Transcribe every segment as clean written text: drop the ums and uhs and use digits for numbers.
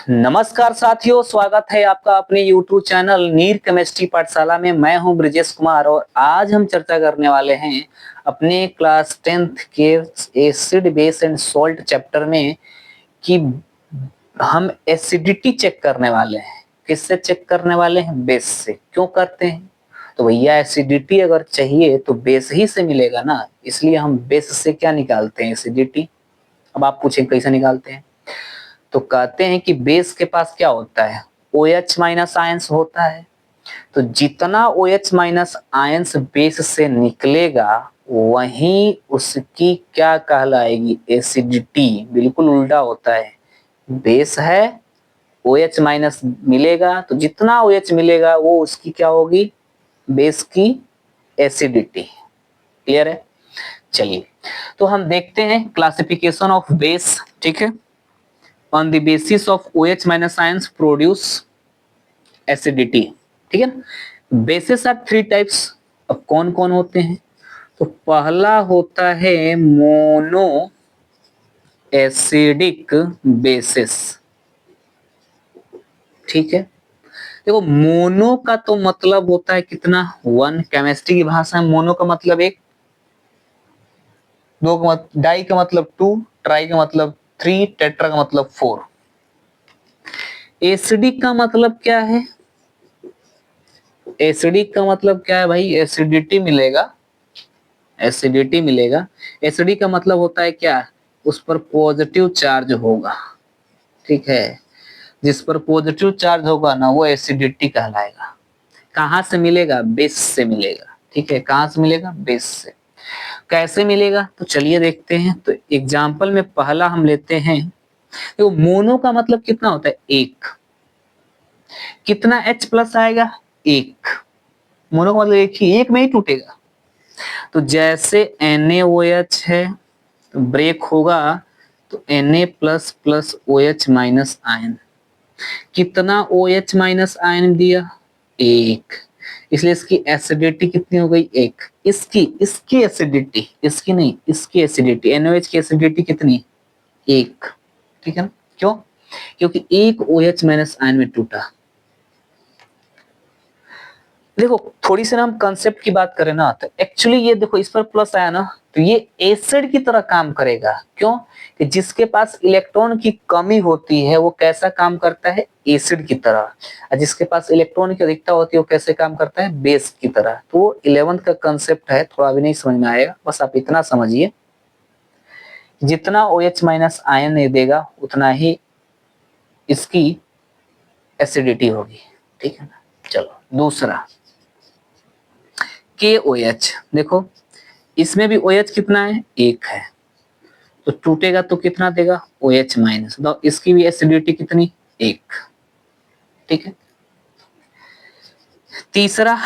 नमस्कार साथियों, स्वागत है आपका अपने YouTube चैनल नीर केमिस्ट्री पाठशाला में। मैं हूं ब्रिजेश कुमार और आज हम चर्चा करने वाले हैं अपने क्लास 10th के acid base and salt chapter में कि हम एसिडिटी चेक करने वाले हैं। किससे चेक करने वाले हैं? बेस से। क्यों करते हैं? तो भैया एसिडिटी अगर चाहिए तो बेस ही से मिलेगा ना, इसलिए हम बेस से क्या निकालते हैं? एसिडिटी। अब आप पूछें कैसे निकालते हैं, तो कहते हैं कि बेस के पास क्या होता है? OH माइनस आयंस होता है। तो जितना OH माइनस आयंस बेस से निकलेगा वहीं उसकी क्या कहलाएगी? एसिडिटी। बिल्कुल उल्टा होता है। बेस है, OH माइनस मिलेगा, तो जितना OH मिलेगा वो उसकी क्या होगी? बेस की एसिडिटी। क्लियर है? चलिए, तो हम देखते हैं क्लासिफिकेशन ऑफ बेस। ठीक है, on the basis of OH minus ions produce acidity। ठीक है ना। Bases are 3 types. अब कौन कौन होते हैं? तो पहला होता है मोनो एसिडिक बेसिस। ठीक है, देखो मोनो का तो मतलब होता है कितना? 1। केमिस्ट्री की भाषा में मोनो का मतलब एक, दो का मतलब, डाई का मतलब 2, ट्राई का मतलब 3, टेट्रा का मतलब 4। एसिडिक का मतलब क्या है? एसिडिक का मतलब क्या है भाई? एसिडिटी मिलेगा। एसिडिटी मिलेगा। एसिडिक का मतलब होता है क्या? उस पर पॉजिटिव चार्ज होगा। ठीक है, जिस पर पॉजिटिव चार्ज होगा ना वो एसिडिटी कहलाएगा। कहां से मिलेगा? बेस से मिलेगा। ठीक है, कहां से मिलेगा? बेस से। कैसे मिलेगा? तो चलिए देखते हैं। तो एग्जाम्पल में पहला हम लेते हैं। तो मोनो का मतलब कितना होता है? एक। कितना H प्लस आएगा? एक। मोनो का मतलब एक ही, एक में ही टूटेगा। तो जैसे NaOH है तो ब्रेक होगा तो Na plus plus OH minus ion. कितना OH माइनस आयन दिया? एक। इसलिए इसकी एसिडिटी कितनी हो गई? एक। इसकी एसिडिटी, इसकी नहीं, इसकी एसिडिटी, NaOH की एसिडिटी कितनी? एक। ठीक है ना? क्यों? क्योंकि एक OH माइनस आयन में टूटा। देखो थोड़ी सी ना हम कंसेप्ट की बात करें ना, तो एक्चुअली ये देखो इस पर प्लस आया ना तो ये एसिड की तरह काम करेगा। क्यों? कि जिसके पास इलेक्ट्रॉन की कमी होती है वो कैसा काम करता है? एसिड की तरह। और जिसके पास इलेक्ट्रॉन की अधिकता होती है वो कैसे काम करता है? बेस की तरह। तो 11th का कंसेप्ट है, थोड़ा भी नहीं समझ में आएगा, बस आप इतना समझिए, जितना OH माइनस आयन देगा उतना ही इसकी एसिडिटी होगी। ठीक है ना। चलो दूसरा KOH। देखो इसमें भी OH कितना है? एक है, तो टूटेगा तो कितना देगा? OH minus. तो इसकी भी एसिडिटी कितनी? एक। ठीक है। तीसरा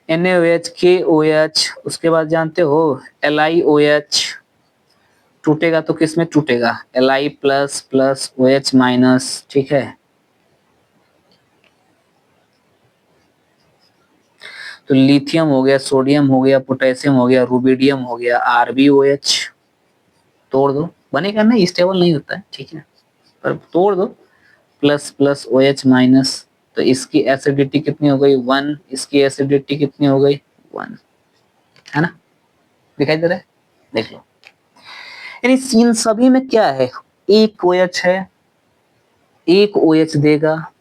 NaOH, KOH, उसके बाद जानते हो LiOH। टूटेगा तो किस में टूटेगा? Li plus plus OH minus. ठीक है, तो लिथियम हो गया, सोडियम हो गया, पोटेशियम हो गया, रुबिडियम हो गया, RbOH। तोड़ दो, बनेगा नहीं, स्टेबल नहीं होता है। ठीक है, पर तोड़ दो। प्लस प्लस OH माइनस, तो इसकी एसिडिटी कितनी हो गई? 1। इसकी एसिडिटी कितनी हो गई? 1। है ना? दिखाई दे रहा है? देख लो, यानी इन सभी में क्या है? एक OH है, एक OH देगा,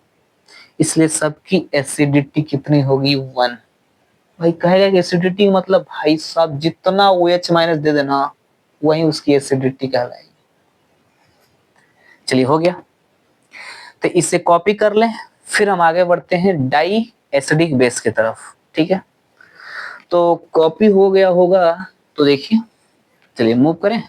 इसलिए सबकी एसिडिटी कितनी होगी? 1। भाई कहेगा कि एसिडिटी मतलब भाई साहब जितना OH माइनस दे देना वही उसकी एसिडिटी कहलाएगी। चलिए हो गया, तो इसे कॉपी कर लें। फिर हम आगे बढ़ते हैं डाई एसिडिक बेस की तरफ। ठीक है, तो कॉपी हो गया होगा, तो देखिए, चलिए मूव करें।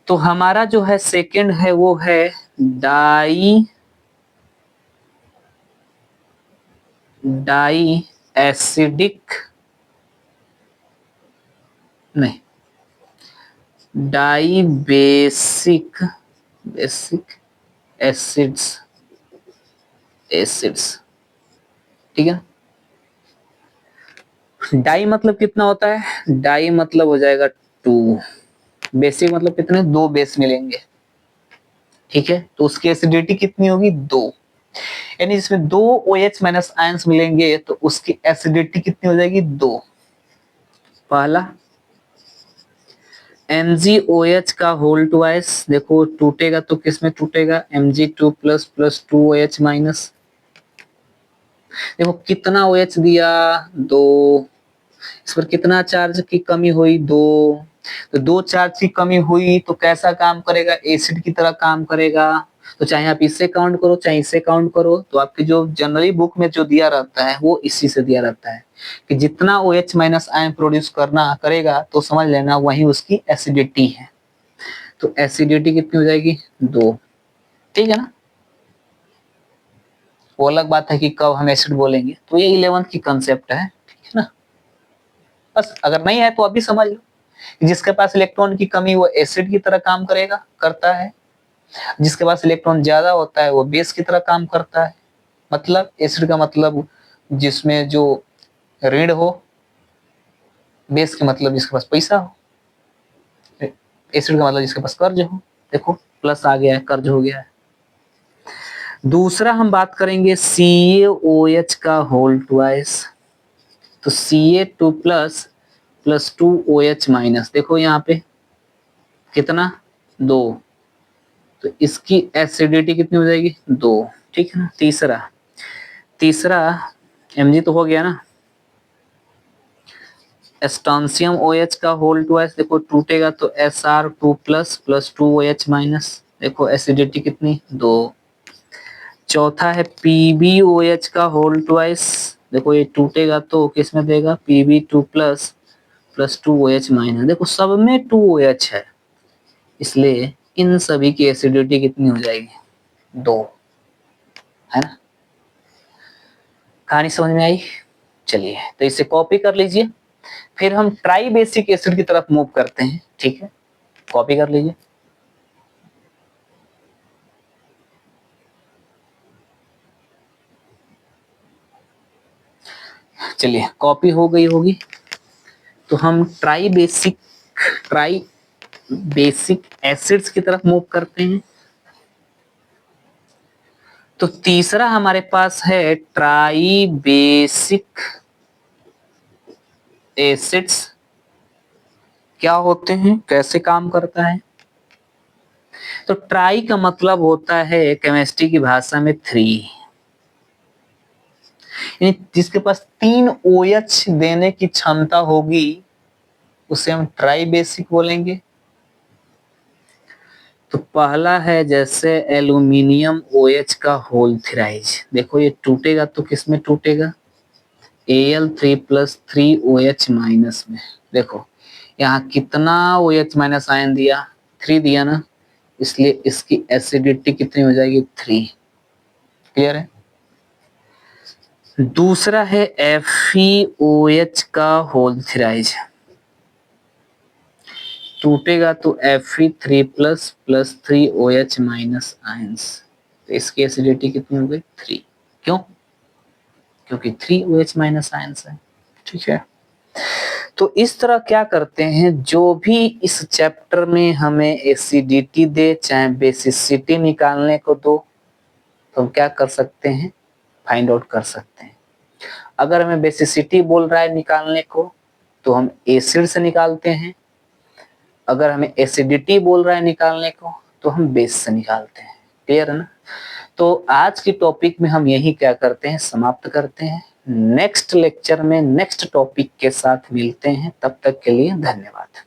तो हमारा जो है सेकंड है वो है डाई एसिडिक, नहीं, di basic, basic acids, acids. ठीक है, डाई मतलब कितना होता है, डाई मतलब हो जाएगा 2, बेसिक मतलब कितने, 2 बेस मिलेंगे, ठीक है। तो उसकी एसिडिटी कितनी होगी, 2, यानी जिसमें 2 OH माइनस आयंस मिलेंगे तो उसकी एसिडिटी कितनी हो जाएगी, 2। पहला MgOH का होल ट्वाइस, देखो टूटेगा तो किसमें टूटेगा, Mg2 plus plus 2OH minus, देखो कितना OH दिया, 2, इस पर कितना चार्ज की कमी हुई, 2, तो 2 चार्ज की कमी हुई तो कैसा काम करेगा, एसिड की तरह काम करेगा। तो चाहे आप इससे काउंट करो चाहे इससे काउंट करो, तो आपकी जो जनरली बुक में जो दिया रहता है वो इसी से दिया रहता है कि जितना OH माइनस आयन प्रोड्यूस करना करेगा तो समझ लेना वही उसकी एसिडिटी है। तो एसिडिटी कितनी हो जाएगी, 2, ठीक है ना। वो अलग बात है कि कब हम एसिड बोलेंगे, तो ये 11th की कंसेप्ट है, ठीक है ना। बस अगर नहीं है तो अभी समझ लो, जिसके पास इलेक्ट्रॉन की कमी वो एसिड की तरह काम करेगा, करता है, जिसके पास इलेक्ट्रॉन ज्यादा होता है वो बेस की तरह काम करता है। मतलब एसिड का मतलब जिसमें जो ऋण हो, बेस का मतलब जिसके पास पैसा हो, एसिड का मतलब जिसके पास कर्ज हो। देखो प्लस आ गया है, कर्ज हो गया है। दूसरा हम बात करेंगे CaOH का होल ट्वाइस, तो Ca2 plus plus 2OH minus, देखो यहाँ पे कितना, 2, तो इसकी एसिडिटी कितनी हो जाएगी, 2, ठीक है ना। तीसरा Mg तो हो गया ना, एस्टांसियम OH का होल ट्वाइस, देखो टूटेगा तो Sr2 plus plus 2OH minus, देखो एसिडिटी कितनी, 2। चौथा है PbOH का होल ट्वाइस, देखो ये टूटेगा तो किसमें देगा, Pb2 plus plus 2OH minus, देखो सब में 2OH है, इसलिए इन सभी की एसिडिटी कितनी हो जाएगी, 2, है ना। कहानी समझ में आई, चलिए तो इसे कॉपी कर लीजिए, फिर हम ट्राई बेसिक एसिड की तरफ मूव करते हैं, ठीक है। कॉपी कर लीजिए, चलिए कॉपी हो गई होगी। तो हम ट्राई बेसिक एसिड्स की तरफ मूव करते हैं। तो तीसरा हमारे पास है ट्राई बेसिक एसिड्स, क्या होते हैं, कैसे काम करता है। तो ट्राई का मतलब होता है केमिस्ट्री की भाषा में 3, यानी जिसके पास 3 OH देने की क्षमता होगी उसे हम ट्राई बेसिक बोलेंगे। तो पहला है जैसे एल्यूमिनियम OH का होल थ्राइज, देखो ये टूटेगा तो किसमें टूटेगा, Al3 प्लस 3OH माइनस में। देखो यहाँ कितना OH माइनस आयन दिया, 3 दिया ना, इसलिए इसकी एसिडिटी कितनी हो जाएगी, 3। क्लियर है। दूसरा है FeOH का होल थ्राइज, टूटेगा तो Fe3 plus plus 3OH minus ions, तो इसकी एसिडिटी कितनी हो गई, 3। क्यों, क्योंकि 3OH माइनस आयंस है, ठीक है। तो इस तरह क्या करते हैं, जो भी इस चैप्टर में हमें एसिडिटी दे चाहे बेसिसिटी निकालने को दो, तो हम क्या कर सकते हैं, फाइंड आउट कर सकते हैं। अगर हमें बेसिसिटी बोल रहा है निकालने को तो हम एसिड से निकालते हैं, अगर हमें एसिडिटी बोल रहा है निकालने को तो हम बेस से निकालते हैं। क्लियर है ना। तो आज की टॉपिक में हम यही क्या करते हैं, समाप्त करते हैं। नेक्स्ट लेक्चर में नेक्स्ट टॉपिक के साथ मिलते हैं, तब तक के लिए धन्यवाद।